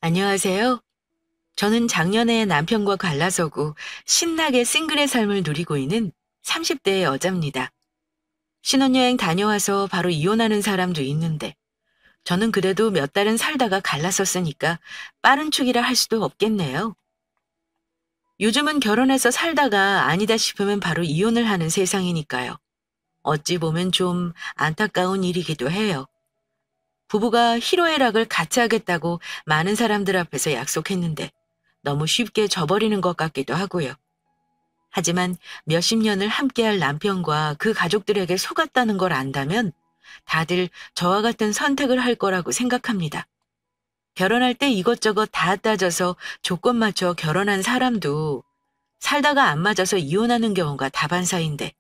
안녕하세요. 저는 작년에 남편과 갈라서고 신나게 싱글의 삶을 누리고 있는 30대의 여자입니다. 신혼여행 다녀와서 바로 이혼하는 사람도 있는데 저는 그래도 몇 달은 살다가 갈라섰으니까 빠른 축이라 할 수도 없겠네요. 요즘은 결혼해서 살다가 아니다 싶으면 바로 이혼을 하는 세상이니까요. 어찌 보면 좀 안타까운 일이기도 해요. 부부가 희로애락을 같이 하겠다고 많은 사람들 앞에서 약속했는데 너무 쉽게 져버리는 것 같기도 하고요. 하지만 몇십 년을 함께할 남편과 그 가족들에게 속았다는 걸 안다면 다들 저와 같은 선택을 할 거라고 생각합니다. 결혼할 때 이것저것 다 따져서 조건 맞춰 결혼한 사람도 살다가 안 맞아서 이혼하는 경우가 다반사인데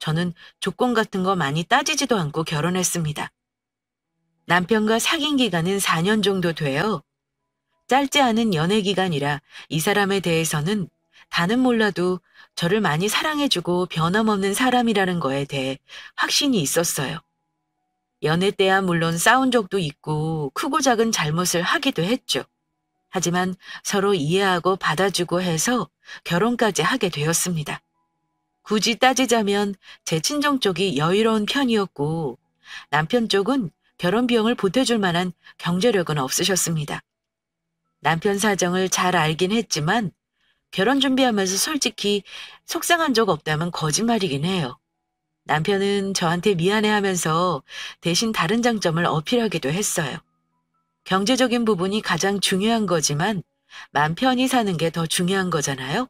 저는 조건 같은 거 많이 따지지도 않고 결혼했습니다. 남편과 사귄 기간은 4년 정도 돼요. 짧지 않은 연애 기간이라 이 사람에 대해서는 다는 몰라도 저를 많이 사랑해주고 변함없는 사람이라는 거에 대해 확신이 있었어요. 연애 때야 물론 싸운 적도 있고 크고 작은 잘못을 하기도 했죠. 하지만 서로 이해하고 받아주고 해서 결혼까지 하게 되었습니다. 굳이 따지자면 제 친정 쪽이 여유로운 편이었고 남편 쪽은 결혼 비용을 보태줄 만한 경제력은 없으셨습니다. 남편 사정을 잘 알긴 했지만 결혼 준비하면서 솔직히 속상한 적 없다면 거짓말이긴 해요. 남편은 저한테 미안해하면서 대신 다른 장점을 어필하기도 했어요. 경제적인 부분이 가장 중요한 거지만 맘 편히 사는 게 더 중요한 거잖아요.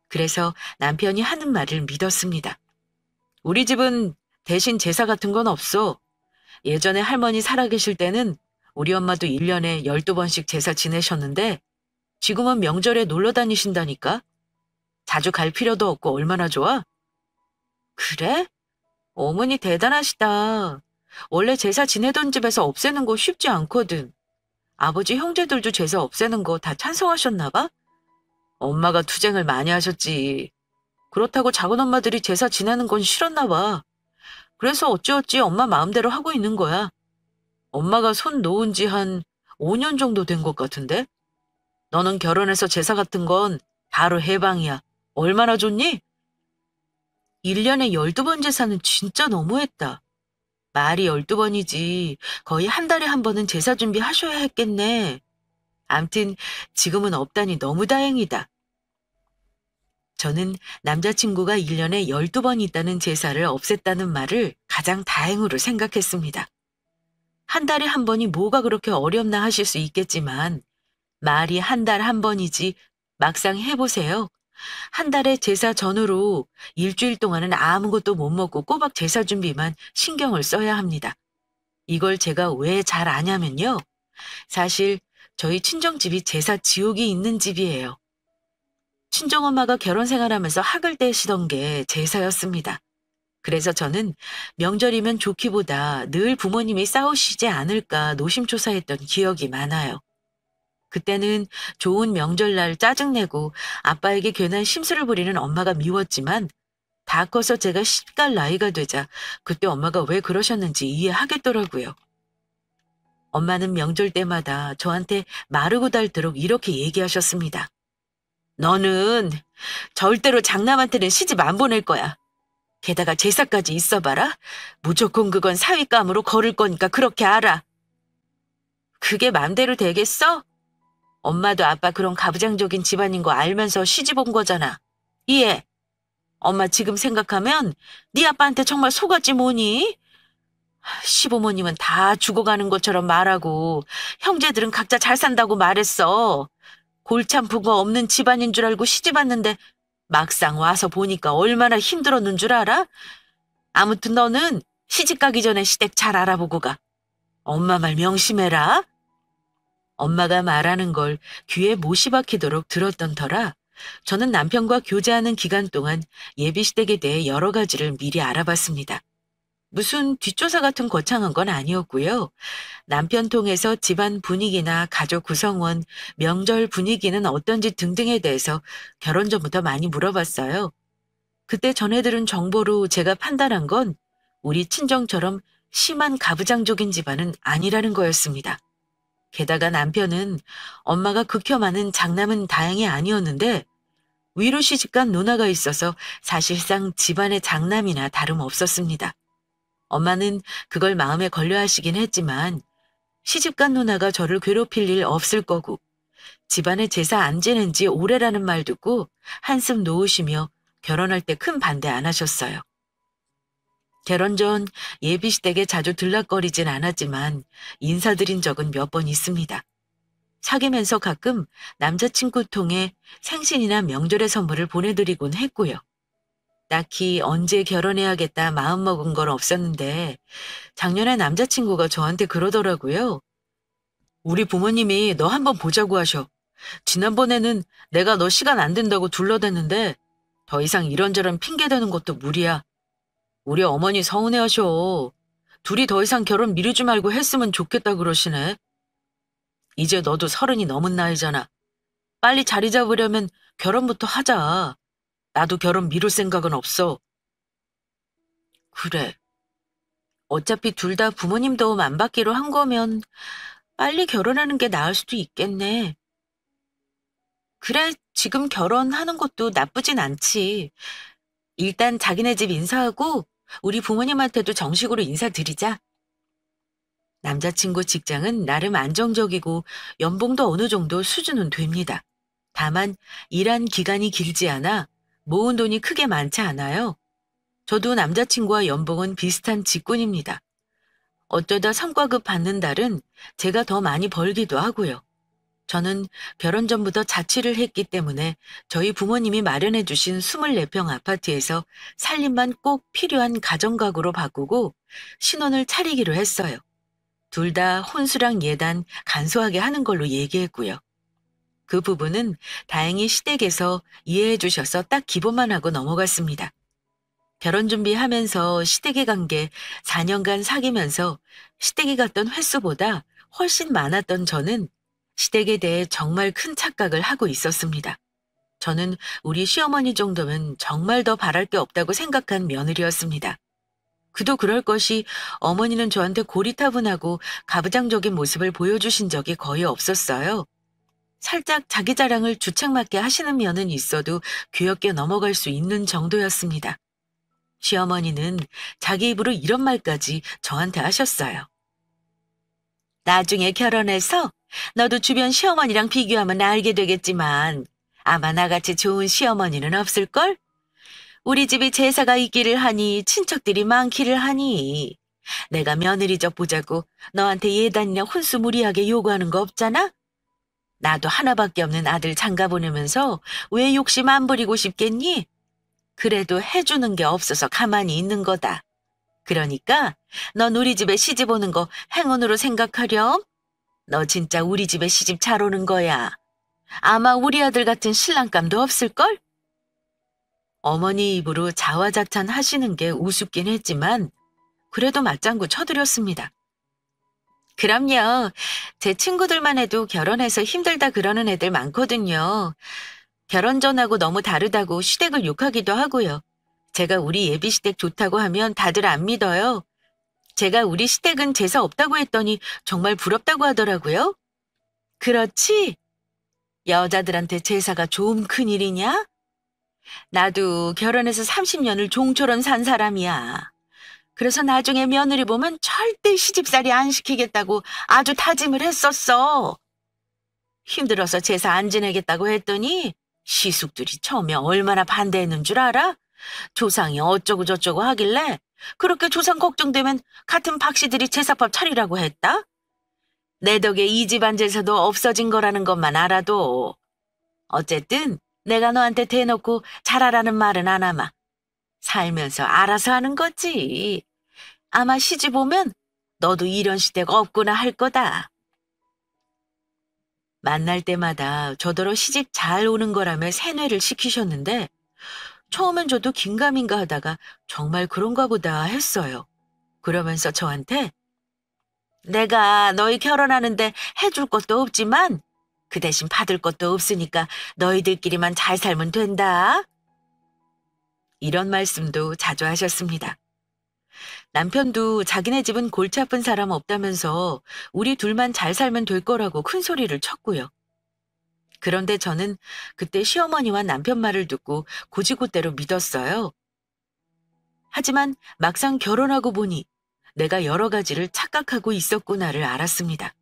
그래서 남편이 하는 말을 믿었습니다. 우리 집은 대신 제사 같은 건 없어. 예전에 할머니 살아계실 때는 우리 엄마도 1년에 12번씩 제사 지내셨는데 지금은 명절에 놀러 다니신다니까? 자주 갈 필요도 없고 얼마나 좋아? 그래? 어머니 대단하시다. 원래 제사 지내던 집에서 없애는 거 쉽지 않거든. 아버지 형제들도 제사 없애는 거 다 찬성하셨나 봐? 엄마가 투쟁을 많이 하셨지. 그렇다고 작은 엄마들이 제사 지내는 건 싫었나 봐. 그래서 어찌어찌 엄마 마음대로 하고 있는 거야. 엄마가 손 놓은 지 한 5년 정도 된 것 같은데? 너는 결혼해서 제사 같은 건 바로 해방이야. 얼마나 좋니? 1년에 12번 제사는 진짜 너무했다. 말이 12번이지. 거의 한 달에 한 번은 제사 준비하셔야 했겠네. 암튼 지금은 없다니 너무 다행이다. 저는 남자친구가 1년에 12번 있다는 제사를 없앴다는 말을 가장 다행으로 생각했습니다. 한 달에 한 번이 뭐가 그렇게 어렵나 하실 수 있겠지만 말이 한 달 한 번이지 막상 해보세요. 한 달에 제사 전후로 일주일 동안은 아무것도 못 먹고 꼬박 제사 준비만 신경을 써야 합니다. 이걸 제가 왜 잘 아냐면요. 사실 저희 친정집이 제사 지옥이 있는 집이에요. 친정엄마가 결혼 생활하면서 학을 떼시던 게 제사였습니다. 그래서 저는 명절이면 좋기보다 늘 부모님이 싸우시지 않을까 노심초사했던 기억이 많아요. 그때는 좋은 명절날 짜증내고 아빠에게 괜한 심술을 부리는 엄마가 미웠지만 다 커서 제가 시집갈 나이가 되자 그때 엄마가 왜 그러셨는지 이해하겠더라고요. 엄마는 명절 때마다 저한테 마르고 닳도록 이렇게 얘기하셨습니다. 너는 절대로 장남한테는 시집 안 보낼 거야. 게다가 제사까지 있어봐라. 무조건 그건 사위감으로 거를 거니까 그렇게 알아. 그게 맘대로 되겠어? 엄마도 아빠 그런 가부장적인 집안인 거 알면서 시집 온 거잖아. 이해? 엄마 지금 생각하면 네 아빠한테 정말 속았지 뭐니? 시부모님은 다 죽어가는 것처럼 말하고 형제들은 각자 잘 산다고 말했어. 골치 아픈 거 없는 집안인 줄 알고 시집 왔는데 막상 와서 보니까 얼마나 힘들었는 줄 알아? 아무튼 너는 시집 가기 전에 시댁 잘 알아보고 가. 엄마 말 명심해라. 엄마가 말하는 걸 귀에 못이 박히도록 들었던 터라 저는 남편과 교제하는 기간 동안 예비시댁에 대해 여러 가지를 미리 알아봤습니다. 무슨 뒷조사 같은 거창한 건 아니었고요. 남편 통해서 집안 분위기나 가족 구성원, 명절 분위기는 어떤지 등등에 대해서 결혼 전부터 많이 물어봤어요. 그때 전해 들은 정보로 제가 판단한 건 우리 친정처럼 심한 가부장적인 집안은 아니라는 거였습니다. 게다가 남편은 엄마가 극혐하는 장남은 다행히 아니었는데 위로 시집간 누나가 있어서 사실상 집안의 장남이나 다름없었습니다. 엄마는 그걸 마음에 걸려 하시긴 했지만 시집간 누나가 저를 괴롭힐 일 없을 거고 집안에 제사 안 지낸 지 오래라는 말 듣고 한숨 놓으시며 결혼할 때 큰 반대 안 하셨어요. 결혼 전 예비시댁에 자주 들락거리진 않았지만 인사드린 적은 몇 번 있습니다. 사귀면서 가끔 남자친구 통해 생신이나 명절의 선물을 보내드리곤 했고요. 딱히 언제 결혼해야겠다 마음먹은 건 없었는데 작년에 남자친구가 저한테 그러더라고요. 우리 부모님이 너 한번 보자고 하셔. 지난번에는 내가 너 시간 안 된다고 둘러댔는데 더 이상 이런저런 핑계대는 것도 무리야. 우리 어머니 서운해하셔. 둘이 더 이상 결혼 미루지 말고 했으면 좋겠다 그러시네. 이제 너도 30이 넘은 나이잖아. 빨리 자리 잡으려면 결혼부터 하자. 나도 결혼 미룰 생각은 없어. 그래. 어차피 둘 다 부모님 도움 안 받기로 한 거면 빨리 결혼하는 게 나을 수도 있겠네. 그래, 지금 결혼하는 것도 나쁘진 않지. 일단 자기네 집 인사하고 우리 부모님한테도 정식으로 인사드리자. 남자친구 직장은 나름 안정적이고 연봉도 어느 정도 수준은 됩니다. 다만 일한 기간이 길지 않아 모은 돈이 크게 많지 않아요. 저도 남자친구와 연봉은 비슷한 직군입니다. 어쩌다 성과급 받는 달은 제가 더 많이 벌기도 하고요. 저는 결혼 전부터 자취를 했기 때문에 저희 부모님이 마련해 주신 24평 아파트에서 살림만 꼭 필요한 가정가구로 바꾸고 신혼을 차리기로 했어요. 둘 다 혼수랑 예단 간소하게 하는 걸로 얘기했고요. 그 부분은 다행히 시댁에서 이해해 주셔서 딱 기본만 하고 넘어갔습니다. 결혼 준비하면서 시댁에 간 게 4년간 사귀면서 시댁에 갔던 횟수보다 훨씬 많았던 저는 시댁에 대해 정말 큰 착각을 하고 있었습니다. 저는 우리 시어머니 정도면 정말 더 바랄 게 없다고 생각한 며느리였습니다. 그도 그럴 것이 어머니는 저한테 고리타분하고 가부장적인 모습을 보여주신 적이 거의 없었어요. 살짝 자기 자랑을 주책맞게 하시는 면은 있어도 귀엽게 넘어갈 수 있는 정도였습니다. 시어머니는 자기 입으로 이런 말까지 저한테 하셨어요. 나중에 결혼해서 너도 주변 시어머니랑 비교하면 알게 되겠지만 아마 나같이 좋은 시어머니는 없을걸? 우리 집이 제사가 있기를 하니 친척들이 많기를 하니 내가 며느리적 보자고 너한테 예단이나 혼수 무리하게 요구하는 거 없잖아? 나도 하나밖에 없는 아들 장가 보내면서 왜 욕심 안 부리고 싶겠니? 그래도 해주는 게 없어서 가만히 있는 거다. 그러니까 넌 우리 집에 시집 오는 거 행운으로 생각하렴? 너 진짜 우리 집에 시집 잘 오는 거야. 아마 우리 아들 같은 신랑감도 없을걸? 어머니 입으로 자화자찬 하시는 게 우습긴 했지만 그래도 맞장구 쳐드렸습니다. 그럼요. 제 친구들만 해도 결혼해서 힘들다 그러는 애들 많거든요. 결혼 전하고 너무 다르다고 시댁을 욕하기도 하고요. 제가 우리 예비 시댁 좋다고 하면 다들 안 믿어요. 제가 우리 시댁은 제사 없다고 했더니 정말 부럽다고 하더라고요. 그렇지? 여자들한테 제사가 좀 큰일이냐? 나도 결혼해서 30년을 종처럼 산 사람이야. 그래서 나중에 며느리 보면 절대 시집살이 안 시키겠다고 아주 다짐을 했었어. 힘들어서 제사 안 지내겠다고 했더니 시숙들이 처음에 얼마나 반대했는 줄 알아? 조상이 어쩌고 저쩌고 하길래 그렇게 조상 걱정되면 같은 박씨들이 제사법 차리라고 했다? 내 덕에 이 집안 제사도 없어진 거라는 것만 알아도. 어쨌든 내가 너한테 대놓고 잘하라는 말은 안 하마. 살면서 알아서 하는 거지. 아마 시집 오면 너도 이런 시댁 없구나 할 거다. 만날 때마다 저더러 시집 잘 오는 거라며 세뇌를 시키셨는데 처음엔 저도 긴가민가 하다가 정말 그런가 보다 했어요. 그러면서 저한테 내가 너희 결혼하는데 해줄 것도 없지만 그 대신 받을 것도 없으니까 너희들끼리만 잘 살면 된다. 이런 말씀도 자주 하셨습니다. 남편도 자기네 집은 골치 아픈 사람 없다면서 우리 둘만 잘 살면 될 거라고 큰 소리를 쳤고요. 그런데 저는 그때 시어머니와 남편 말을 듣고 고지고대로 믿었어요. 하지만 막상 결혼하고 보니 내가 여러 가지를 착각하고 있었구나를 알았습니다.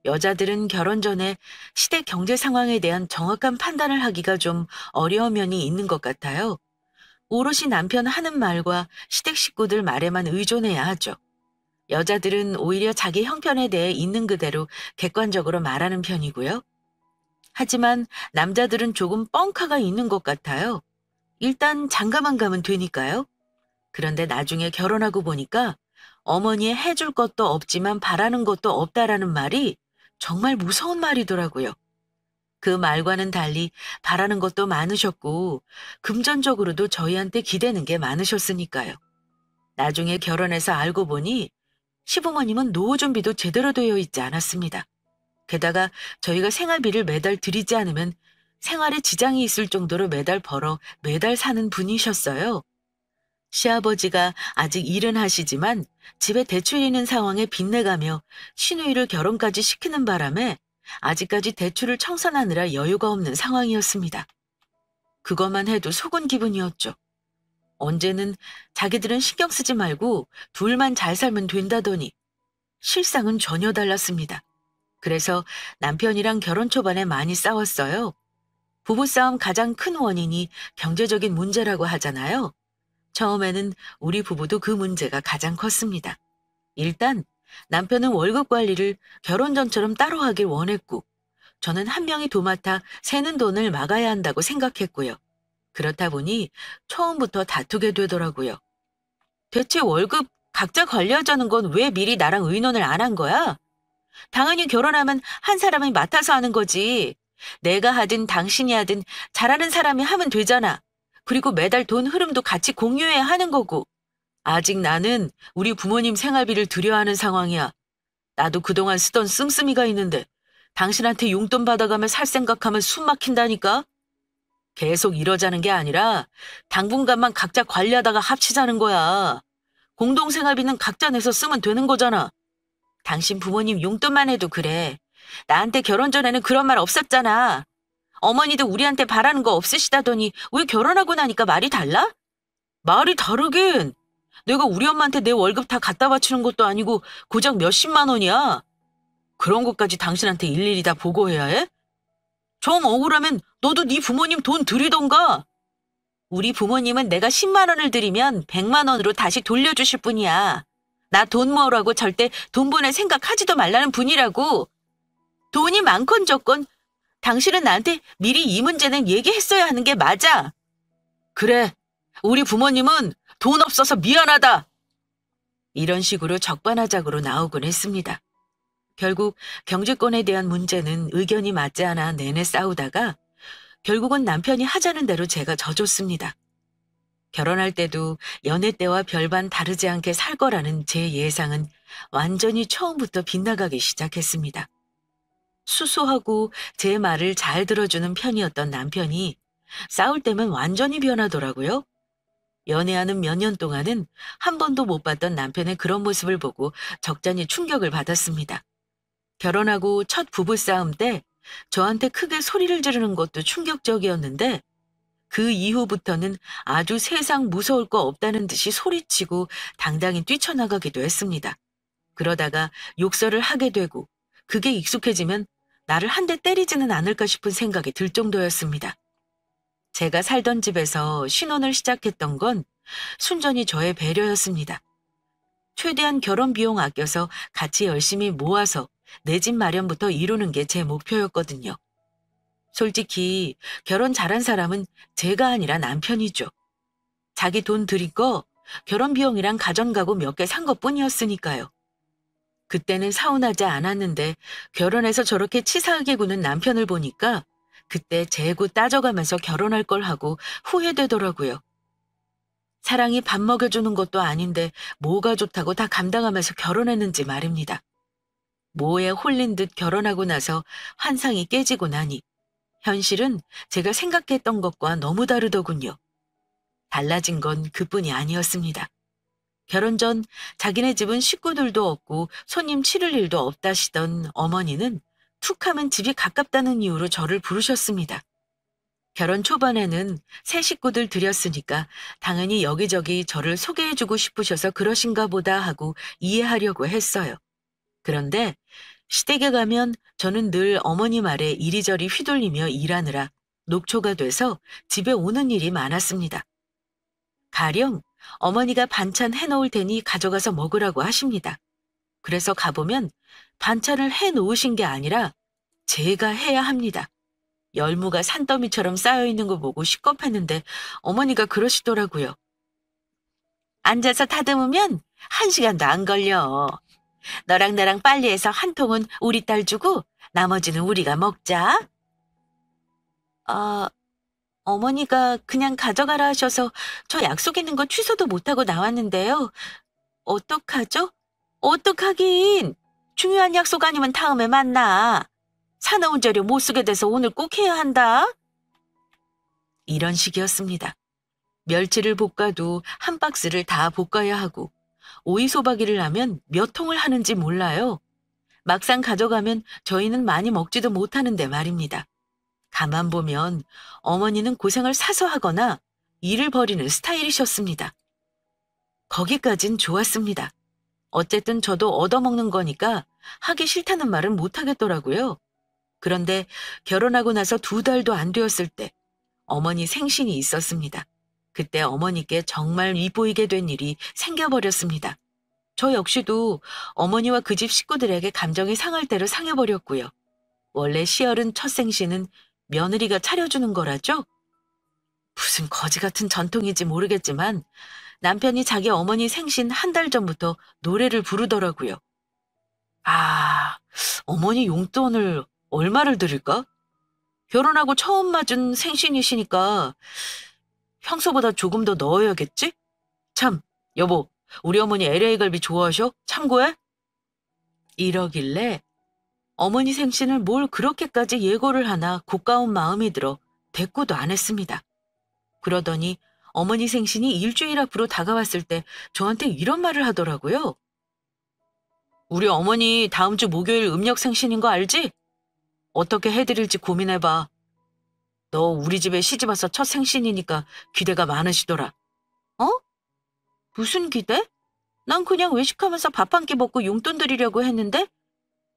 여자들은 결혼 전에 시댁 경제 상황에 대한 정확한 판단을 하기가 좀 어려운 면이 있는 것 같아요. 오롯이 남편 하는 말과 시댁 식구들 말에만 의존해야 하죠. 여자들은 오히려 자기 형편에 대해 있는 그대로 객관적으로 말하는 편이고요. 하지만 남자들은 조금 뻥카가 있는 것 같아요. 일단 장가만 가면 되니까요. 그런데 나중에 결혼하고 보니까 어머니의 해줄 것도 없지만 바라는 것도 없다라는 말이 정말 무서운 말이더라고요. 그 말과는 달리 바라는 것도 많으셨고 금전적으로도 저희한테 기대는 게 많으셨으니까요. 나중에 결혼해서 알고 보니 시부모님은 노후 준비도 제대로 되어 있지 않았습니다. 게다가 저희가 생활비를 매달 드리지 않으면 생활에 지장이 있을 정도로 매달 벌어 매달 사는 분이셨어요. 시아버지가 아직 일은 하시지만 집에 대출 있는 상황에 빚내가며 시누이를 결혼까지 시키는 바람에 아직까지 대출을 청산하느라 여유가 없는 상황이었습니다. 그것만 해도 속은 기분이었죠. 언제는 자기들은 신경 쓰지 말고 둘만 잘 살면 된다더니 실상은 전혀 달랐습니다. 그래서 남편이랑 결혼 초반에 많이 싸웠어요. 부부싸움 가장 큰 원인이 경제적인 문제라고 하잖아요. 처음에는 우리 부부도 그 문제가 가장 컸습니다. 일단 남편은 월급 관리를 결혼 전처럼 따로 하길 원했고 저는 한 명이 도맡아 새는 돈을 막아야 한다고 생각했고요. 그렇다 보니 처음부터 다투게 되더라고요. 대체 월급 각자 관리하자는 건 왜 미리 나랑 의논을 안 한 거야? 당연히 결혼하면 한 사람이 맡아서 하는 거지. 내가 하든 당신이 하든 잘하는 사람이 하면 되잖아. 그리고 매달 돈 흐름도 같이 공유해야 하는 거고. 아직 나는 우리 부모님 생활비를 들여야 하는 상황이야. 나도 그동안 쓰던 씀씀이가 있는데 당신한테 용돈 받아가며 살 생각하면 숨 막힌다니까? 계속 이러자는 게 아니라 당분간만 각자 관리하다가 합치자는 거야. 공동생활비는 각자 내서 쓰면 되는 거잖아. 당신 부모님 용돈만 해도 그래. 나한테 결혼 전에는 그런 말 없었잖아. 어머니도 우리한테 바라는 거 없으시다더니 왜 결혼하고 나니까 말이 달라? 말이 다르긴. 내가 우리 엄마한테 내 월급 다 갖다 바치는 것도 아니고 고작 몇십만 원이야. 그런 것까지 당신한테 일일이 다 보고해야 해? 정 억울하면 너도 네 부모님 돈 드리던가. 우리 부모님은 내가 10만 원을 드리면 100만 원으로 다시 돌려주실 분이야. 나 돈 모으라고 절대 돈 보낼 생각하지도 말라는 분이라고. 돈이 많건 적건 당신은 나한테 미리 이 문제는 얘기했어야 하는 게 맞아. 그래, 우리 부모님은 돈 없어서 미안하다. 이런 식으로 적반하장으로 나오곤 했습니다. 결국 경제권에 대한 문제는 의견이 맞지 않아 내내 싸우다가 결국은 남편이 하자는 대로 제가 져줬습니다. 결혼할 때도 연애 때와 별반 다르지 않게 살 거라는 제 예상은 완전히 처음부터 빗나가기 시작했습니다. 수소하고 제 말을 잘 들어주는 편이었던 남편이 싸울 때면 완전히 변하더라고요. 연애하는 몇 년 동안은 한 번도 못 봤던 남편의 그런 모습을 보고 적잖이 충격을 받았습니다. 결혼하고 첫 부부싸움 때 저한테 크게 소리를 지르는 것도 충격적이었는데 그 이후부터는 아주 세상 무서울 거 없다는 듯이 소리치고 당당히 뛰쳐나가기도 했습니다. 그러다가 욕설을 하게 되고 그게 익숙해지면 나를 한 대 때리지는 않을까 싶은 생각이 들 정도였습니다. 제가 살던 집에서 신혼을 시작했던 건 순전히 저의 배려였습니다. 최대한 결혼 비용 아껴서 같이 열심히 모아서 내 집 마련부터 이루는 게 제 목표였거든요. 솔직히 결혼 잘한 사람은 제가 아니라 남편이죠. 자기 돈 들인 거 결혼 비용이랑 가전가구 몇 개 산 것뿐이었으니까요. 그때는 서운하지 않았는데 결혼해서 저렇게 치사하게 구는 남편을 보니까 그때 재고 따져가면서 결혼할 걸 하고 후회되더라고요. 사랑이 밥 먹여주는 것도 아닌데 뭐가 좋다고 다 감당하면서 결혼했는지 말입니다. 뭐에 홀린 듯 결혼하고 나서 환상이 깨지고 나니 현실은 제가 생각했던 것과 너무 다르더군요. 달라진 건 그뿐이 아니었습니다. 결혼 전 자기네 집은 식구들도 없고 손님 치를 일도 없다시던 어머니는 툭 하면 집이 가깝다는 이유로 저를 부르셨습니다. 결혼 초반에는 새 식구들 들였으니까 당연히 여기저기 저를 소개해주고 싶으셔서 그러신가 보다 하고 이해하려고 했어요. 그런데 시댁에 가면 저는 늘 어머니 말에 이리저리 휘둘리며 일하느라 녹초가 돼서 집에 오는 일이 많았습니다. 가령 어머니가 반찬 해놓을 테니 가져가서 먹으라고 하십니다. 그래서 가보면 반찬을 해놓으신 게 아니라 제가 해야 합니다. 열무가 산더미처럼 쌓여있는 거 보고 식겁했는데 어머니가 그러시더라고요. 앉아서 다듬으면 1시간도 안 걸려. 너랑 나랑 빨리 해서 한 통은 우리 딸 주고 나머지는 우리가 먹자. 아, 어머니가 그냥 가져가라 하셔서 저 약속 있는 거 취소도 못하고 나왔는데요. 어떡하죠? 어떡하긴. 중요한 약속 아니면 다음에 만나. 사나운 재료 못 쓰게 돼서 오늘 꼭 해야 한다. 이런 식이었습니다. 멸치를 볶아도 한 박스를 다 볶아야 하고 오이소박이를 하면 몇 통을 하는지 몰라요. 막상 가져가면 저희는 많이 먹지도 못하는데 말입니다. 가만 보면 어머니는 고생을 사서 하거나 일을 벌이는 스타일이셨습니다. 거기까진 좋았습니다. 어쨌든 저도 얻어먹는 거니까 하기 싫다는 말은 못하겠더라고요. 그런데 결혼하고 나서 2달도 안 되었을 때 어머니 생신이 있었습니다. 그때 어머니께 정말 윗보이게 된 일이 생겨버렸습니다. 저 역시도 어머니와 그 집 식구들에게 감정이 상할 대로 상해버렸고요. 원래 시어른 첫 생신은 며느리가 차려주는 거라죠? 무슨 거지 같은 전통인지 모르겠지만 남편이 자기 어머니 생신 1달 전부터 노래를 부르더라고요. 아, 어머니 용돈을 얼마를 드릴까? 결혼하고 처음 맞은 생신이시니까 평소보다 조금 더 넣어야겠지? 참, 여보, 우리 어머니 LA 갈비 좋아하셔? 참고해? 이러길래 어머니 생신을 뭘 그렇게까지 예고를 하나 고가운 마음이 들어 대꾸도 안 했습니다. 그러더니 어머니 생신이 일주일 앞으로 다가왔을 때 저한테 이런 말을 하더라고요. 우리 어머니 다음 주 목요일 음력 생신인 거 알지? 어떻게 해드릴지 고민해봐. 너 우리 집에 시집와서 첫 생신이니까 기대가 많으시더라. 어? 무슨 기대? 난 그냥 외식하면서 밥 한 끼 먹고 용돈 드리려고 했는데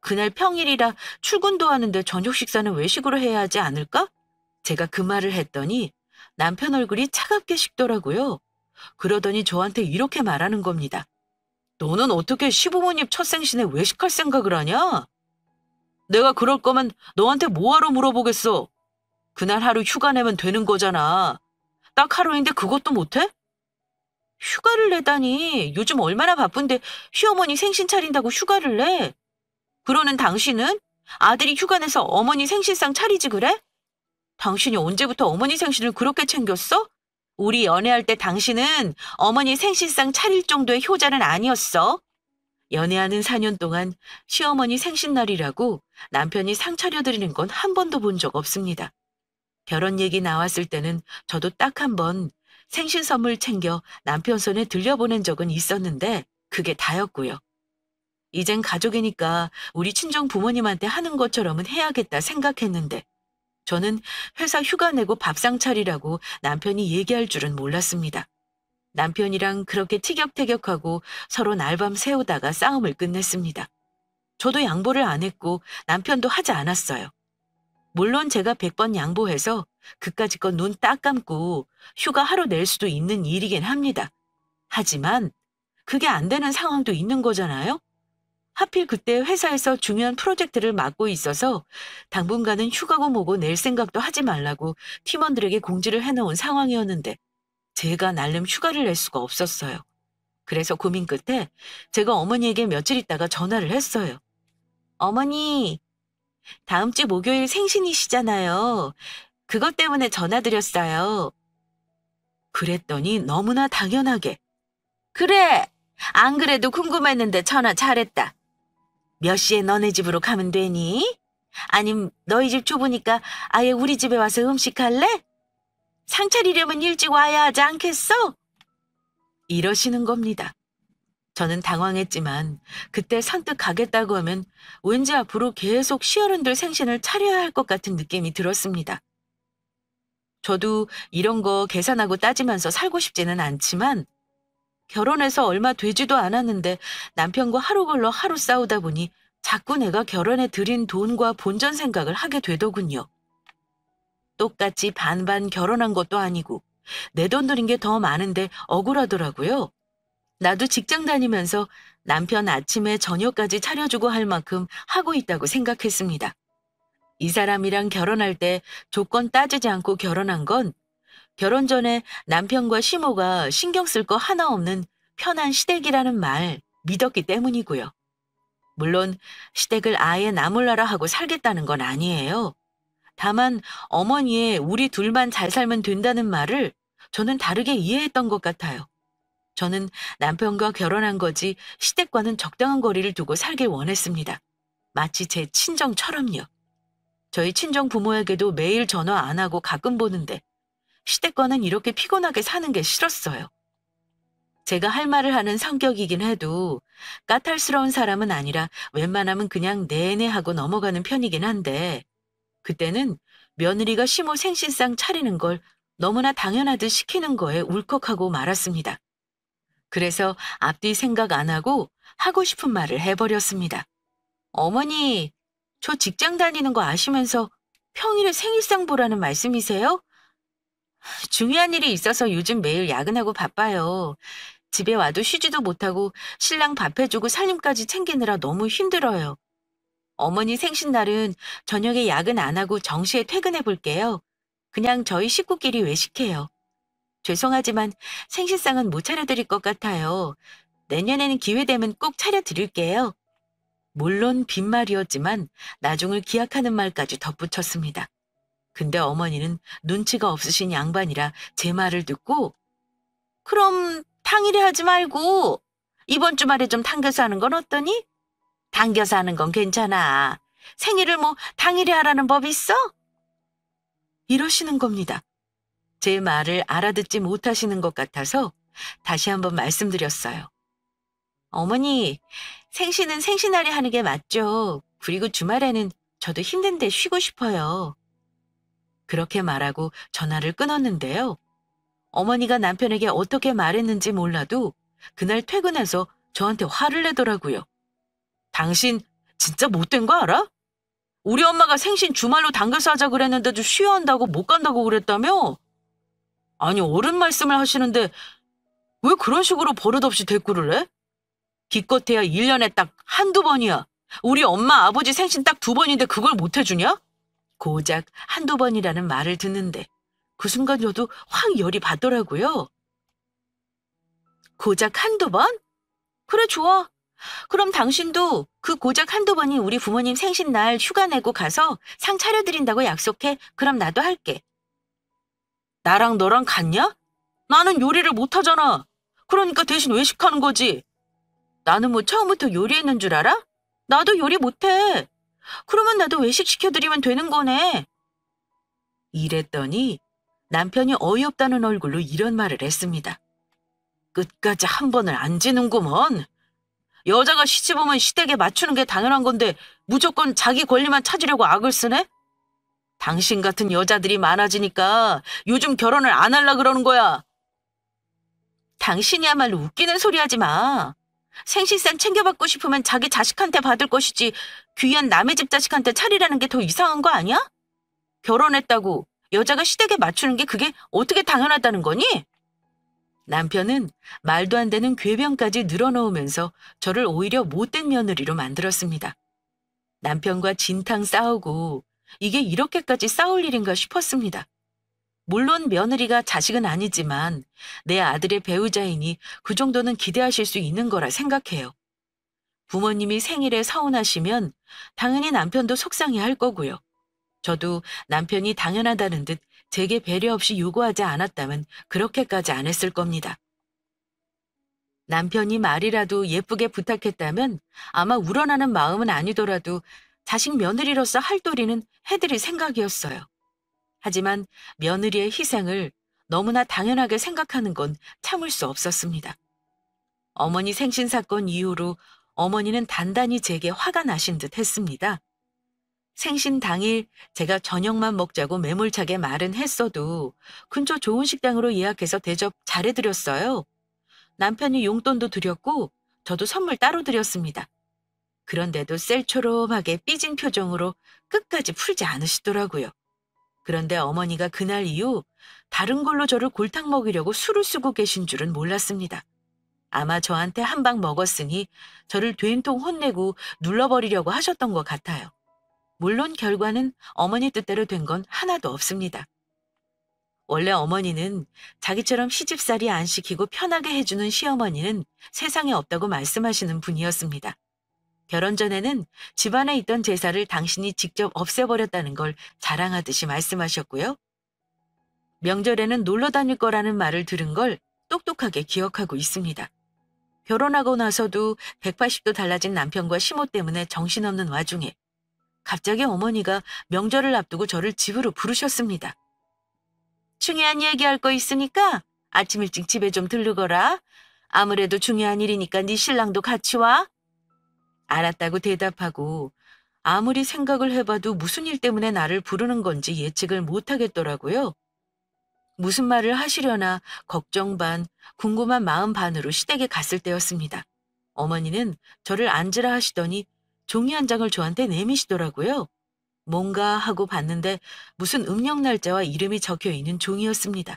그날 평일이라 출근도 하는데 저녁 식사는 외식으로 해야 하지 않을까? 제가 그 말을 했더니 남편 얼굴이 차갑게 식더라고요. 그러더니 저한테 이렇게 말하는 겁니다. 너는 어떻게 시부모님 첫 생신에 외식할 생각을 하냐? 내가 그럴 거면 너한테 뭐하러 물어보겠어? 그날 하루 휴가 내면 되는 거잖아. 딱 하루인데 그것도 못해? 휴가를 내다니. 요즘 얼마나 바쁜데 시어머니 생신 차린다고 휴가를 내? 그러는 당신은 아들이 휴가 내서 어머니 생신상 차리지 그래? 당신이 언제부터 어머니 생신을 그렇게 챙겼어? 우리 연애할 때 당신은 어머니 생신상 차릴 정도의 효자는 아니었어. 연애하는 4년 동안 시어머니 생신날이라고 남편이 상 차려드리는 건 한 번도 본 적 없습니다. 결혼 얘기 나왔을 때는 저도 딱 한 번 생신 선물 챙겨 남편 손에 들려보낸 적은 있었는데 그게 다였고요. 이젠 가족이니까 우리 친정 부모님한테 하는 것처럼은 해야겠다 생각했는데 저는 회사 휴가 내고 밥상 차리라고 남편이 얘기할 줄은 몰랐습니다. 남편이랑 그렇게 티격태격하고 서로 날밤 새우다가 싸움을 끝냈습니다. 저도 양보를 안 했고 남편도 하지 않았어요. 물론 제가 100번 양보해서 그까짓 건 눈 딱 감고 휴가 하루 낼 수도 있는 일이긴 합니다. 하지만 그게 안 되는 상황도 있는 거잖아요? 하필 그때 회사에서 중요한 프로젝트를 맡고 있어서 당분간은 휴가고 뭐고 낼 생각도 하지 말라고 팀원들에게 공지를 해놓은 상황이었는데 제가 날름 휴가를 낼 수가 없었어요. 그래서 고민 끝에 제가 어머니에게 며칠 있다가 전화를 했어요. 어머니, 다음 주 목요일 생신이시잖아요. 그것 때문에 전화드렸어요. 그랬더니 너무나 당연하게 그래! 안 그래도 궁금했는데 전화 잘했다. 몇 시에 너네 집으로 가면 되니? 아님 너희 집 좁으니까 아예 우리 집에 와서 음식할래? 상 차리려면 일찍 와야 하지 않겠어? 이러시는 겁니다. 저는 당황했지만 그때 선뜻 가겠다고 하면 왠지 앞으로 계속 시어른들 생신을 차려야 할 것 같은 느낌이 들었습니다. 저도 이런 거 계산하고 따지면서 살고 싶지는 않지만 결혼해서 얼마 되지도 않았는데 남편과 하루 걸러 하루 싸우다 보니 자꾸 내가 결혼에 들인 돈과 본전 생각을 하게 되더군요. 똑같이 반반 결혼한 것도 아니고 내 돈 들인 게 더 많은데 억울하더라고요. 나도 직장 다니면서 남편 아침에 저녁까지 차려주고 할 만큼 하고 있다고 생각했습니다. 이 사람이랑 결혼할 때 조건 따지지 않고 결혼한 건 결혼 전에 남편과 시모가 신경 쓸 거 하나 없는 편한 시댁이라는 말 믿었기 때문이고요. 물론 시댁을 아예 나 몰라라 하고 살겠다는 건 아니에요. 다만 어머니의 우리 둘만 잘 살면 된다는 말을 저는 다르게 이해했던 것 같아요. 저는 남편과 결혼한 거지 시댁과는 적당한 거리를 두고 살길 원했습니다. 마치 제 친정처럼요. 저희 친정 부모에게도 매일 전화 안 하고 가끔 보는데 시댁과는 이렇게 피곤하게 사는 게 싫었어요. 제가 할 말을 하는 성격이긴 해도 까탈스러운 사람은 아니라 웬만하면 그냥 내내 하고 넘어가는 편이긴 한데 그때는 며느리가 시모 생신상 차리는 걸 너무나 당연하듯 시키는 거에 울컥하고 말았습니다. 그래서 앞뒤 생각 안 하고 하고 싶은 말을 해버렸습니다. 어머니, 저 직장 다니는 거 아시면서 평일에 생일상 보라는 말씀이세요? 중요한 일이 있어서 요즘 매일 야근하고 바빠요. 집에 와도 쉬지도 못하고 신랑 밥 해주고 살림까지 챙기느라 너무 힘들어요. 어머니 생신날은 저녁에 야근 안 하고 정시에 퇴근해 볼게요. 그냥 저희 식구끼리 외식해요. 죄송하지만 생신상은 못 차려드릴 것 같아요. 내년에는 기회 되면 꼭 차려드릴게요. 물론 빈말이었지만 나중을 기약하는 말까지 덧붙였습니다. 근데 어머니는 눈치가 없으신 양반이라 제 말을 듣고 그럼 당일에 하지 말고 이번 주말에 좀 당겨서 하는 건 어떠니? 당겨서 하는 건 괜찮아. 생일을 뭐 당일에 하라는 법 있어? 이러시는 겁니다. 제 말을 알아듣지 못하시는 것 같아서 다시 한번 말씀드렸어요. 어머니, 생신은 생신날에 하는 게 맞죠. 그리고 주말에는 저도 힘든데 쉬고 싶어요. 그렇게 말하고 전화를 끊었는데요. 어머니가 남편에게 어떻게 말했는지 몰라도 그날 퇴근해서 저한테 화를 내더라고요. 당신 진짜 못된 거 알아? 우리 엄마가 생신 주말로 당겨서 하자 그랬는데도 쉬어야 한다고 못 간다고 그랬다며? 아니 어른 말씀을 하시는데 왜 그런 식으로 버릇없이 대꾸를 해? 기껏해야 1년에 딱 한두 번이야. 우리 엄마 아버지 생신 딱 2번인데 그걸 못 해주냐? 고작 한두 번이라는 말을 듣는데 그 순간 저도 확 열이 받더라고요. 고작 한두 번? 그래 좋아. 그럼 당신도 그 고작 한두 번이 우리 부모님 생신날 휴가 내고 가서 상 차려드린다고 약속해. 그럼 나도 할게. 나랑 너랑 같냐? 나는 요리를 못하잖아. 그러니까 대신 외식하는 거지. 나는 뭐 처음부터 요리했는 줄 알아? 나도 요리 못해. 그러면 나도 외식 시켜드리면 되는 거네. 이랬더니 남편이 어이없다는 얼굴로 이런 말을 했습니다. 끝까지 한 번을 안 지는구먼. 여자가 시집오면 시댁에 맞추는 게 당연한 건데 무조건 자기 권리만 찾으려고 악을 쓰네? 당신 같은 여자들이 많아지니까 요즘 결혼을 안 하려 그러는 거야. 당신이야말로 웃기는 소리 하지 마. 생신상 챙겨받고 싶으면 자기 자식한테 받을 것이지 귀한 남의 집 자식한테 차리라는 게 더 이상한 거 아니야? 결혼했다고 여자가 시댁에 맞추는 게 그게 어떻게 당연하다는 거니? 남편은 말도 안 되는 궤변까지 늘어놓으면서 저를 오히려 못된 며느리로 만들었습니다. 남편과 진탕 싸우고 이게 이렇게까지 싸울 일인가 싶었습니다. 물론 며느리가 자식은 아니지만 내 아들의 배우자이니 그 정도는 기대하실 수 있는 거라 생각해요. 부모님이 생일에 서운하시면 당연히 남편도 속상해할 거고요. 저도 남편이 당연하다는 듯 제게 배려 없이 요구하지 않았다면 그렇게까지 안 했을 겁니다. 남편이 말이라도 예쁘게 부탁했다면 아마 우러나는 마음은 아니더라도 자식 며느리로서 할 도리는 해드릴 생각이었어요. 하지만 며느리의 희생을 너무나 당연하게 생각하는 건 참을 수 없었습니다. 어머니 생신 사건 이후로 어머니는 단단히 제게 화가 나신 듯 했습니다. 생신 당일 제가 저녁만 먹자고 매몰차게 말은 했어도 근처 좋은 식당으로 예약해서 대접 잘해드렸어요. 남편이 용돈도 드렸고 저도 선물 따로 드렸습니다. 그런데도 셀초롬하게 삐진 표정으로 끝까지 풀지 않으시더라고요. 그런데 어머니가 그날 이후 다른 걸로 저를 골탕 먹이려고 술을 쓰고 계신 줄은 몰랐습니다. 아마 저한테 한 방 먹었으니 저를 된통 혼내고 눌러버리려고 하셨던 것 같아요. 물론 결과는 어머니 뜻대로 된 건 하나도 없습니다. 원래 어머니는 자기처럼 시집살이 안 시키고 편하게 해주는 시어머니는 세상에 없다고 말씀하시는 분이었습니다. 결혼 전에는 집안에 있던 제사를 당신이 직접 없애버렸다는 걸 자랑하듯이 말씀하셨고요. 명절에는 놀러 다닐 거라는 말을 들은 걸 똑똑하게 기억하고 있습니다. 결혼하고 나서도 180도 달라진 남편과 시모 때문에 정신없는 와중에 갑자기 어머니가 명절을 앞두고 저를 집으로 부르셨습니다. 중요한 얘기할 거 있으니까 아침 일찍 집에 좀 들르거라. 아무래도 중요한 일이니까 네 신랑도 같이 와. 알았다고 대답하고 아무리 생각을 해봐도 무슨 일 때문에 나를 부르는 건지 예측을 못하겠더라고요. 무슨 말을 하시려나 걱정 반, 궁금한 마음 반으로 시댁에 갔을 때였습니다. 어머니는 저를 앉으라 하시더니 종이 한 장을 저한테 내미시더라고요. 뭔가 하고 봤는데 무슨 음력 날짜와 이름이 적혀 있는 종이었습니다.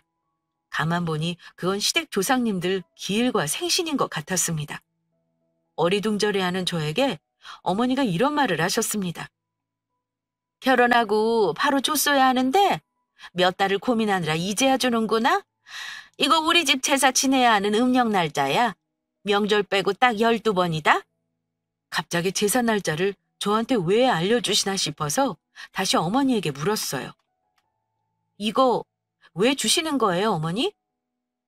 가만 보니 그건 시댁 조상님들 기일과 생신인 것 같았습니다. 어리둥절해하는 저에게 어머니가 이런 말을 하셨습니다. 결혼하고 바로 줬어야 하는데 몇 달을 고민하느라 이제야 주는구나? 이거 우리 집 제사 지내야 하는 음력 날짜야. 명절 빼고 딱 12번이다. 갑자기 제사 날짜를 저한테 왜 알려주시나 싶어서 다시 어머니에게 물었어요. 이거 왜 주시는 거예요, 어머니?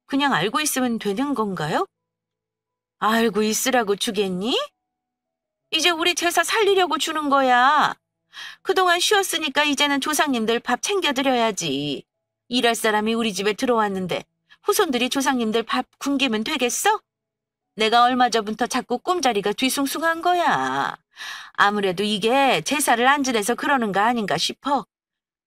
그냥 알고 있으면 되는 건가요? 알고 있으라고 주겠니? 이제 우리 제사 살리려고 주는 거야. 그동안 쉬었으니까 이제는 조상님들 밥 챙겨드려야지. 일할 사람이 우리 집에 들어왔는데 후손들이 조상님들 밥 굶기면 되겠어? 내가 얼마 전부터 자꾸 꿈자리가 뒤숭숭한 거야. 아무래도 이게 제사를 안 지내서 그러는 거 아닌가 싶어.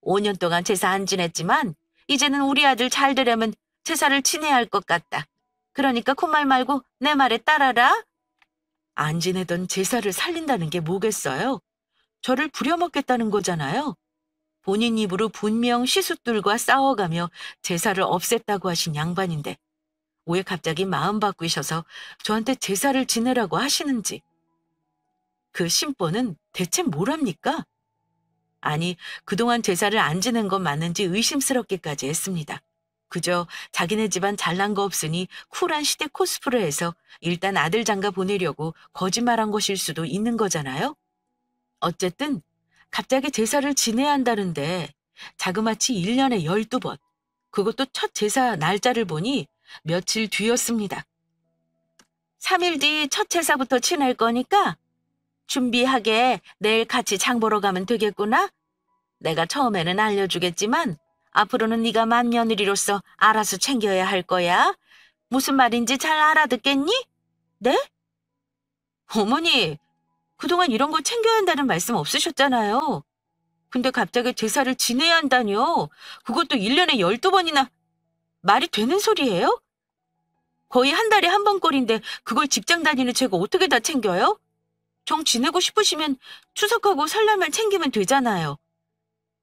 5년 동안 제사 안 지냈지만 이제는 우리 아들 잘 되려면 제사를 지내야 할 것 같다. 그러니까 그 말 말고 내 말에 따라라. 안 지내던 제사를 살린다는 게 뭐겠어요? 저를 부려먹겠다는 거잖아요. 본인 입으로 분명 시숫들과 싸워가며 제사를 없앴다고 하신 양반인데 왜 갑자기 마음 바꾸셔서 저한테 제사를 지내라고 하시는지. 그 심보는 대체 뭐랍니까? 아니, 그동안 제사를 안 지낸 건 맞는지 의심스럽게까지 했습니다. 그저 자기네 집안 잘난 거 없으니 쿨한 시댁 코스프레해서 일단 아들 장가 보내려고 거짓말한 것일 수도 있는 거잖아요. 어쨌든 갑자기 제사를 지내야 한다는데 자그마치 1년에 12번, 그것도 첫 제사 날짜를 보니 며칠 뒤였습니다. 3일 뒤 첫 제사부터 지낼 거니까 준비하게 내일 같이 장 보러 가면 되겠구나. 내가 처음에는 알려주겠지만 앞으로는 네가 맏며느리로서 알아서 챙겨야 할 거야. 무슨 말인지 잘 알아듣겠니? 네? 어머니, 그동안 이런 거 챙겨야 한다는 말씀 없으셨잖아요. 근데 갑자기 제사를 지내야 한다뇨. 그것도 1년에 12번이나. 말이 되는 소리예요? 거의 한 달에 한 번 꼴인데 그걸 직장 다니는 제가 어떻게 다 챙겨요? 정 지내고 싶으시면 추석하고 설날만 챙기면 되잖아요.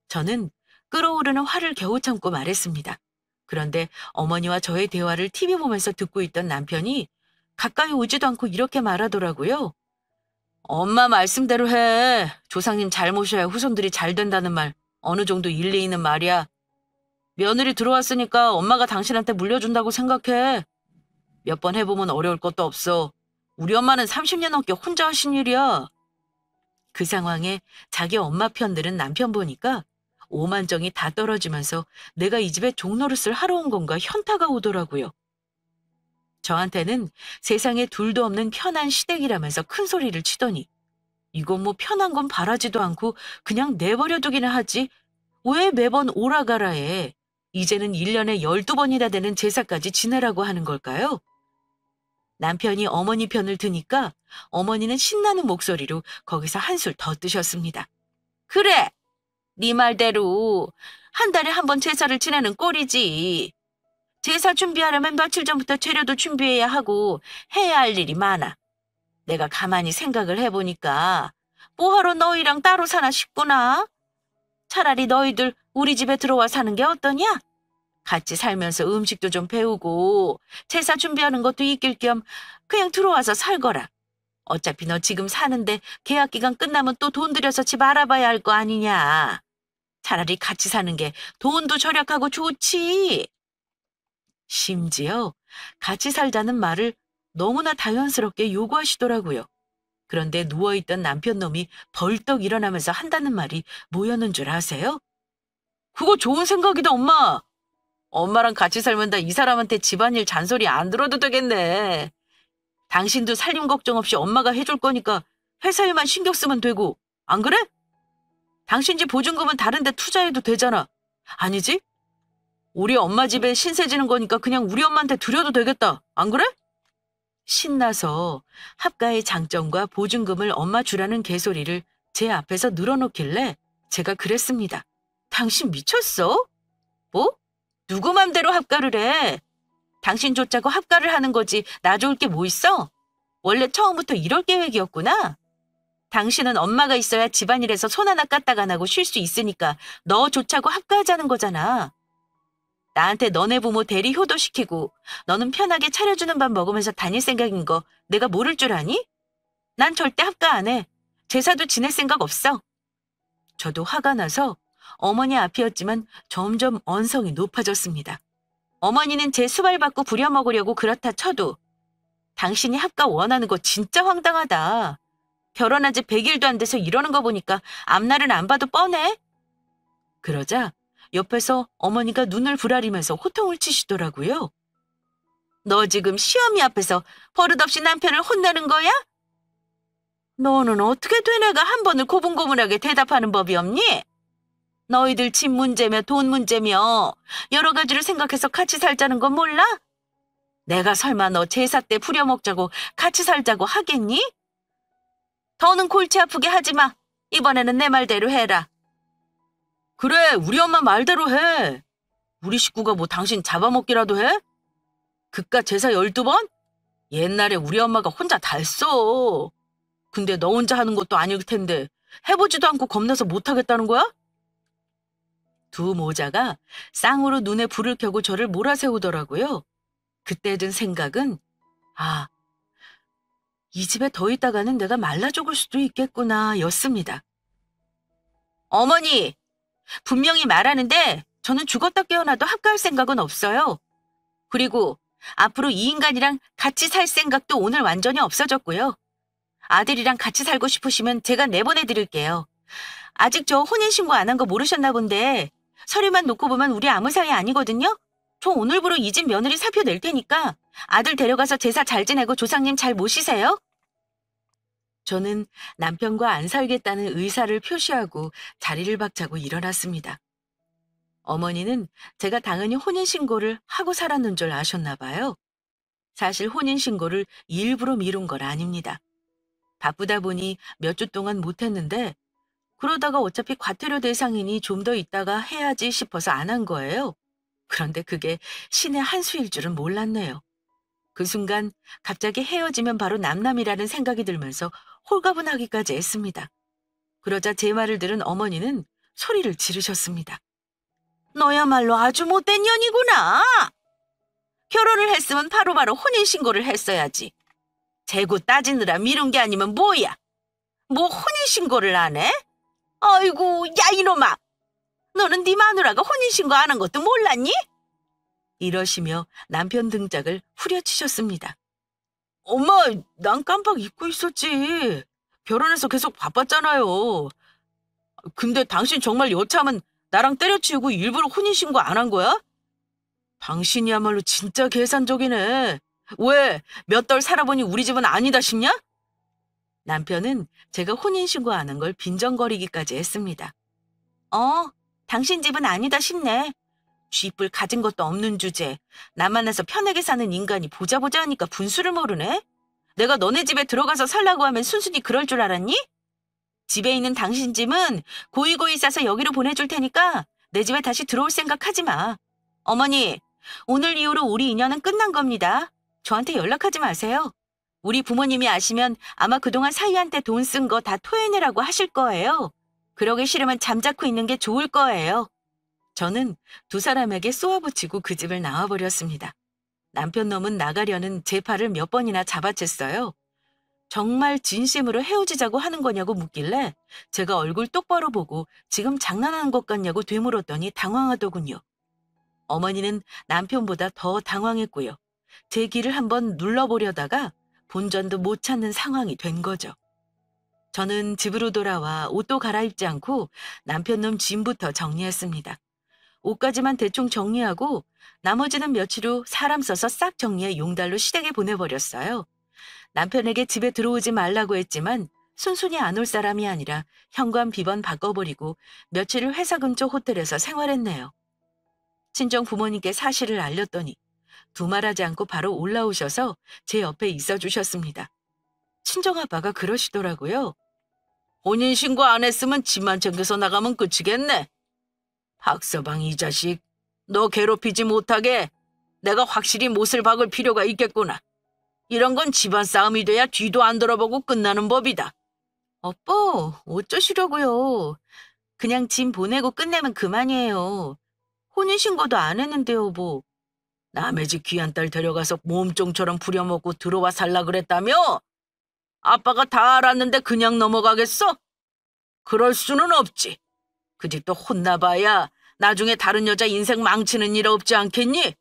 저는 끓어오르는 화를 겨우 참고 말했습니다. 그런데 어머니와 저의 대화를 TV 보면서 듣고 있던 남편이 가까이 오지도 않고 이렇게 말하더라고요. 엄마 말씀대로 해. 조상님 잘 모셔야 후손들이 잘 된다는 말 어느 정도 일리 있는 말이야. 며느리 들어왔으니까 엄마가 당신한테 물려준다고 생각해. 몇 번 해보면 어려울 것도 없어. 우리 엄마는 30년 넘게 혼자 하신 일이야. 그 상황에 자기 엄마 편 들은 남편 보니까 오만정이 다 떨어지면서 내가 이 집에 종노릇을 하러 온 건가 현타가 오더라고요. 저한테는 세상에 둘도 없는 편한 시댁이라면서 큰 소리를 치더니 이건 뭐 편한 건 바라지도 않고 그냥 내버려두기나 하지 왜 매번 오라가라 해. 이제는 1년에 12번이나 되는 제사까지 지내라고 하는 걸까요? 남편이 어머니 편을 드니까 어머니는 신나는 목소리로 거기서 한술 더 뜨셨습니다. 그래, 네 말대로 한 달에 한 번 제사를 지내는 꼴이지. 제사 준비하려면 며칠 전부터 재료도 준비해야 하고 해야 할 일이 많아. 내가 가만히 생각을 해보니까 뭐하러 너희랑 따로 사나 싶구나. 차라리 너희들 우리 집에 들어와 사는 게 어떠냐? 같이 살면서 음식도 좀 배우고 제사 준비하는 것도 이길 겸 그냥 들어와서 살거라. 어차피 너 지금 사는데 계약 기간 끝나면 또 돈 들여서 집 알아봐야 할 거 아니냐. 차라리 같이 사는 게 돈도 절약하고 좋지. 심지어 같이 살자는 말을 너무나 자연스럽게 요구하시더라고요. 그런데 누워있던 남편 놈이 벌떡 일어나면서 한다는 말이 뭐였는 줄 아세요? 그거 좋은 생각이다, 엄마. 엄마랑 같이 살면 다 이 사람한테 집안일 잔소리 안 들어도 되겠네. 당신도 살림 걱정 없이 엄마가 해줄 거니까 회사 일만 신경 쓰면 되고, 안 그래? 당신 집 보증금은 다른 데 투자해도 되잖아. 아니지? 우리 엄마 집에 신세 지는 거니까 그냥 우리 엄마한테 드려도 되겠다. 안 그래? 신나서 합가의 장점과 보증금을 엄마 주라는 개소리를 제 앞에서 늘어놓길래 제가 그랬습니다. 당신 미쳤어? 뭐? 누구 맘대로 합가를 해? 당신 좋자고 합가를 하는 거지 나 좋을 게 뭐 있어? 원래 처음부터 이럴 계획이었구나. 당신은 엄마가 있어야 집안일에서 손 하나 까딱 안 하고 쉴 수 있으니까 너 좋자고 합가하자는 거잖아. 나한테 너네 부모 대리 효도시키고 너는 편하게 차려주는 밥 먹으면서 다닐 생각인 거 내가 모를 줄 아니? 난 절대 합가 안 해. 제사도 지낼 생각 없어. 저도 화가 나서 어머니 앞이었지만 점점 언성이 높아졌습니다. 어머니는 제 수발받고 부려먹으려고 그렇다 쳐도 당신이 합가 원하는 거 진짜 황당하다. 결혼한 지 100일도 안 돼서 이러는 거 보니까 앞날은 안 봐도 뻔해. 그러자 옆에서 어머니가 눈을 부라리면서 호통을 치시더라고요. 너 지금 시어미 앞에서 버릇없이 남편을 혼내는 거야? 너는 어떻게 된 애가 한 번을 고분고분하게 대답하는 법이 없니? 너희들 집 문제며 돈 문제며 여러 가지를 생각해서 같이 살자는 건 몰라? 내가 설마 너 제사 때 부려먹자고 같이 살자고 하겠니? 더는 골치 아프게 하지 마. 이번에는 내 말대로 해라. 그래, 우리 엄마 말대로 해. 우리 식구가 뭐 당신 잡아먹기라도 해? 그깟 제사 12번? 옛날에 우리 엄마가 혼자 다 했어. 근데 너 혼자 하는 것도 아닐 텐데 해보지도 않고 겁나서 못하겠다는 거야? 두 모자가 쌍으로 눈에 불을 켜고 저를 몰아세우더라고요. 그때 든 생각은 이 집에 더 있다가는 내가 말라 죽을 수도 있겠구나 였습니다. 어머니, 분명히 말하는데 저는 죽었다 깨어나도 합가할 생각은 없어요. 그리고 앞으로 이 인간이랑 같이 살 생각도 오늘 완전히 없어졌고요. 아들이랑 같이 살고 싶으시면 제가 내보내드릴게요. 아직 저 혼인신고 안 한 거 모르셨나 본데 서류만 놓고 보면 우리 아무 사이 아니거든요. 저 오늘부로 이 집 며느리 사표 낼 테니까 아들 데려가서 제사 잘 지내고 조상님 잘 모시세요. 저는 남편과 안 살겠다는 의사를 표시하고 자리를 박차고 일어났습니다. 어머니는 제가 당연히 혼인신고를 하고 살았는 줄 아셨나 봐요. 사실 혼인신고를 일부러 미룬 건 아닙니다. 바쁘다 보니 몇 주 동안 못했는데 그러다가 어차피 과태료 대상이니 좀 더 있다가 해야지 싶어서 안 한 거예요. 그런데 그게 신의 한 수일 줄은 몰랐네요. 그 순간 갑자기 헤어지면 바로 남남이라는 생각이 들면서 홀가분하기까지 했습니다. 그러자 제 말을 들은 어머니는 소리를 지르셨습니다. 너야말로 아주 못된 년이구나. 결혼을 했으면 바로바로 혼인신고를 했어야지. 재고 따지느라 미룬 게 아니면 뭐야? 뭐 혼인신고를 안 해? 아이고, 야 이놈아! 너는 네 마누라가 혼인신고 안 한 것도 몰랐니? 이러시며 남편 등짝을 후려치셨습니다. 엄마, 난 깜빡 잊고 있었지. 결혼해서 계속 바빴잖아요. 근데 당신 정말 여차하면 나랑 때려치우고 일부러 혼인신고 안 한 거야? 당신이야말로 진짜 계산적이네. 왜? 몇 달 살아보니 우리 집은 아니다 싶냐? 남편은 제가 혼인신고 안 한 걸 빈정거리기까지 했습니다. 당신 집은 아니다 싶네. 쥐뿔 가진 것도 없는 주제. 나 만나서 편하게 사는 인간이 보자 하니까 분수를 모르네? 내가 너네 집에 들어가서 살라고 하면 순순히 그럴 줄 알았니? 집에 있는 당신 짐은 고이고이 싸서 여기로 보내줄 테니까 내 집에 다시 들어올 생각 하지 마. 어머니, 오늘 이후로 우리 인연은 끝난 겁니다. 저한테 연락하지 마세요. 우리 부모님이 아시면 아마 그동안 사위한테 돈 쓴 거 다 토해내라고 하실 거예요. 그러기 싫으면 잠자코 있는 게 좋을 거예요. 저는 두 사람에게 쏘아붙이고 그 집을 나와버렸습니다. 남편 놈은 나가려는 제 팔을 몇 번이나 잡아챘어요. 정말 진심으로 헤어지자고 하는 거냐고 묻길래 제가 얼굴 똑바로 보고 지금 장난하는 것 같냐고 되물었더니 당황하더군요. 어머니는 남편보다 더 당황했고요. 제 길을 한번 눌러보려다가 본전도 못 찾는 상황이 된 거죠. 저는 집으로 돌아와 옷도 갈아입지 않고 남편 놈 짐부터 정리했습니다. 옷까지만 대충 정리하고 나머지는 며칠 후 사람 써서 싹 정리해 용달로 시댁에 보내버렸어요. 남편에게 집에 들어오지 말라고 했지만 순순히 안 올 사람이 아니라 현관 비번 바꿔버리고 며칠을 회사 근처 호텔에서 생활했네요. 친정 부모님께 사실을 알렸더니 두말하지 않고 바로 올라오셔서 제 옆에 있어주셨습니다. 친정아빠가 그러시더라고요. 혼인신고 안 했으면 집만 챙겨서 나가면 끝이겠네. 박서방 이 자식, 너 괴롭히지 못하게 내가 확실히 못을 박을 필요가 있겠구나. 이런 건 집안 싸움이 돼야 뒤도 안 돌아보고 끝나는 법이다. 오빠, 어쩌시려고요. 그냥 짐 보내고 끝내면 그만이에요. 혼인신고도 안 했는데요, 뭐. 남의 집 귀한 딸 데려가서 몸종처럼 부려먹고 들어와 살라 그랬다며? 아빠가 다 알았는데 그냥 넘어가겠어? 그럴 수는 없지. 그 집도 혼나봐야 나중에 다른 여자 인생 망치는 일 없지 않겠니?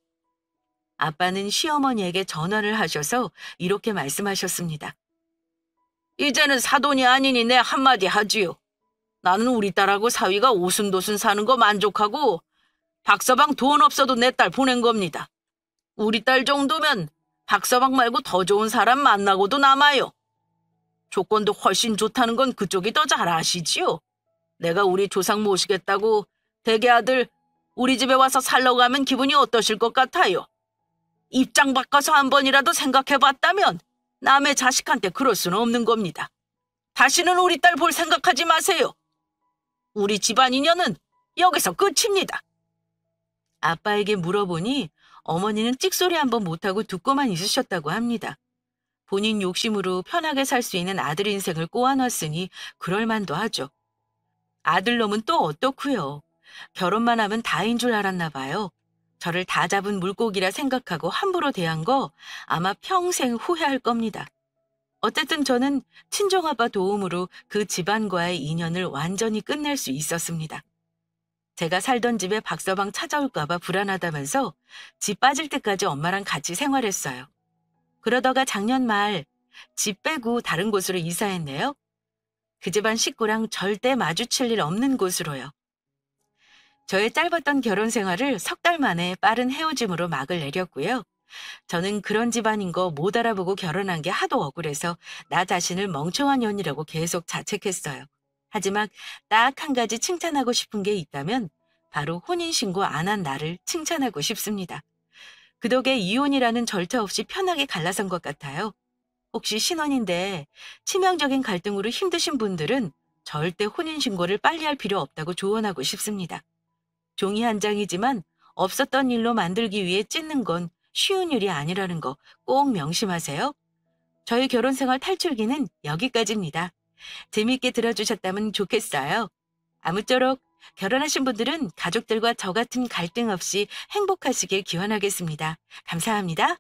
아빠는 시어머니에게 전화를 하셔서 이렇게 말씀하셨습니다. 이제는 사돈이 아니니 내 한마디 하지요. 나는 우리 딸하고 사위가 오순도순 사는 거 만족하고 박서방 돈 없어도 내 딸 보낸 겁니다. 우리 딸 정도면 박서방 말고 더 좋은 사람 만나고도 남아요. 조건도 훨씬 좋다는 건 그쪽이 더 잘 아시지요. 내가 우리 조상 모시겠다고 대개 아들 우리 집에 와서 살려고 하면 기분이 어떠실 것 같아요? 입장 바꿔서 한 번이라도 생각해봤다면 남의 자식한테 그럴 수는 없는 겁니다. 다시는 우리 딸 볼 생각하지 마세요. 우리 집안 인연은 여기서 끝입니다. 아빠에게 물어보니 어머니는 찍소리 한번 못하고 듣고만 있으셨다고 합니다. 본인 욕심으로 편하게 살 수 있는 아들 인생을 꼬아놨으니 그럴만도 하죠. 아들놈은 또 어떻고요. 결혼만 하면 다인 줄 알았나 봐요. 저를 다 잡은 물고기라 생각하고 함부로 대한 거 아마 평생 후회할 겁니다. 어쨌든 저는 친정아빠 도움으로 그 집안과의 인연을 완전히 끝낼 수 있었습니다. 제가 살던 집에 박서방 찾아올까 봐 불안하다면서 집 빠질 때까지 엄마랑 같이 생활했어요. 그러다가 작년 말 집 빼고 다른 곳으로 이사했네요. 그 집안 식구랑 절대 마주칠 일 없는 곳으로요. 저의 짧았던 결혼 생활을 석 달 만에 빠른 헤어짐으로 막을 내렸고요. 저는 그런 집안인 거 못 알아보고 결혼한 게 하도 억울해서 나 자신을 멍청한 년이라고 계속 자책했어요. 하지만 딱 한 가지 칭찬하고 싶은 게 있다면 바로 혼인신고 안 한 나를 칭찬하고 싶습니다. 그 덕에 이혼이라는 절차 없이 편하게 갈라선 것 같아요. 혹시 신혼인데 치명적인 갈등으로 힘드신 분들은 절대 혼인신고를 빨리 할 필요 없다고 조언하고 싶습니다. 종이 한 장이지만 없었던 일로 만들기 위해 찢는 건 쉬운 일이 아니라는 거 꼭 명심하세요. 저희 결혼생활 탈출기는 여기까지입니다. 재미있게 들어주셨다면 좋겠어요. 아무쪼록 결혼하신 분들은 가족들과 저 같은 갈등 없이 행복하시길 기원하겠습니다. 감사합니다.